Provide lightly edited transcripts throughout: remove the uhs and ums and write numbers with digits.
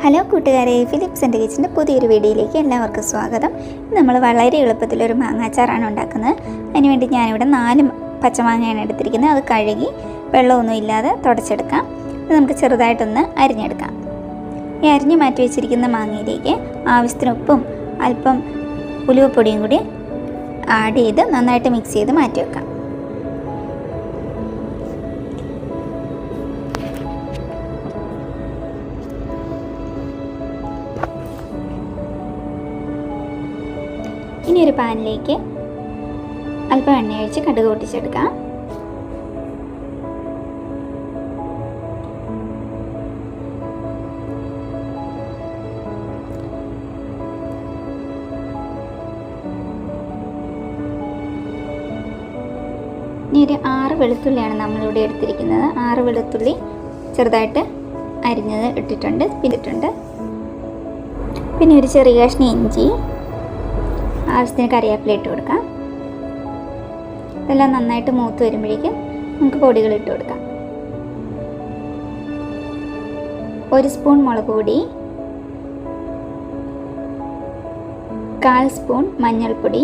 Hello കൂട്ടുകാരെ, Philips and കിച്ചൻ്റെ പുതിയൊരു വീഡിയോയിലേക്ക് എല്ലാവർക്കും സ്വാഗതം. നമ്മൾ വളരെ എളുപ്പത്തിലൊരു മാങ്ങാച്ചാറാണ് ഉണ്ടാക്കുന്നത്. അതിനുവേണ്ടി ഞാനിവിടെ 4 പച്ചമാങ്ങയാണ് എടുത്തിരിക്കുന്നത്. അത് കഴുകി വെള്ളമൊന്നും ഇല്ലാതെ തുടച്ചെടുക്കാം. ഇത് നമുക്ക് ചെറുതായിട്ടൊന്ന് അരിഞ്ഞെടുക്കാം. ഈ അരിഞ്ഞ് മാറ്റി വെച്ചിരിക്കുന്ന മാങ്ങയിലേക്ക് ആവശ്യത്തിന് ഉപ്പും അല്പം ഉലുവപ്പൊടിയും കൂടി ആഡ് ചെയ്ത് നന്നായിട്ട് മിക്സ് ചെയ്ത് മാറ്റി വെക്കാം. ഇനി ഒരു പാനിലേക്ക് അല്പം എണ്ണ ഒഴിച്ച് കടുക് പൊട്ടിച്ചെടുക്കാം. ഇനി ഒരു 6 വെളുത്തുള്ളിയാണ് നമ്മളിവിടെ എടുത്തിരിക്കുന്നത്. 6 വെളുത്തുള്ളി ചെറുതായിട്ട് അരിഞ്ഞത് ഇട്ടിട്ടുണ്ട്. പിന്നെ ഒരു ചെറിയ കഷ്ണം ഇഞ്ചി, ആവശ്യത്തിന് കറിവേപ്പില ഇട്ട് കൊടുക്കാം. ഇതെല്ലാം നന്നായിട്ട് മൂത്ത് വരുമ്പോഴേക്കും നമുക്ക് പൊടികൾ ഇട്ട് കൊടുക്കാം. 1 സ്പൂൺ മുളക് പൊടി, 1/4 സ്പൂൺ മഞ്ഞൾപ്പൊടി,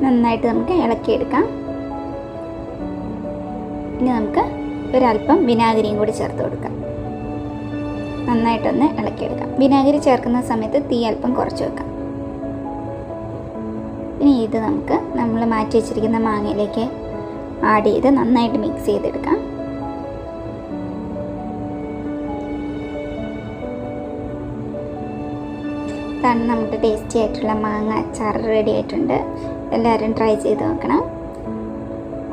നന്നായിട്ട് നമുക്ക് ഇളക്കിയെടുക്കാം. ഇനി നമുക്ക് ഒരല്പം വിനാഗിരിയും കൂടി ചേർത്ത് കൊടുക്കാം. നന്നായിട്ടൊന്ന് ഇളക്കിയെടുക്കാം. വിനാഗിരി ചേർക്കുന്ന സമയത്ത് തീ അല്പം കുറച്ച് വെക്കാം. ഇനി ഇത് നമ്മൾ മാറ്റി വെച്ചിരിക്കുന്ന മാങ്ങയിലേക്ക് ആഡ് ചെയ്ത് നന്നായിട്ട് മിക്സ് ചെയ്തെടുക്കാം. ഇതാണ് നമ്മുടെ ടേസ്റ്റി ആയിട്ടുള്ള മാങ്ങ അച്ചാർ റെഡി ആയിട്ടുണ്ട്. എല്ലാവരും ട്രൈ ചെയ്ത് നോക്കണം.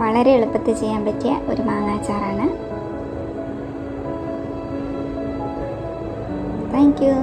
വളരെ എളുപ്പത്തിൽ ചെയ്യാൻ പറ്റിയ ഒരു മാങ്ങ അച്ചാറാണ്. Thank you.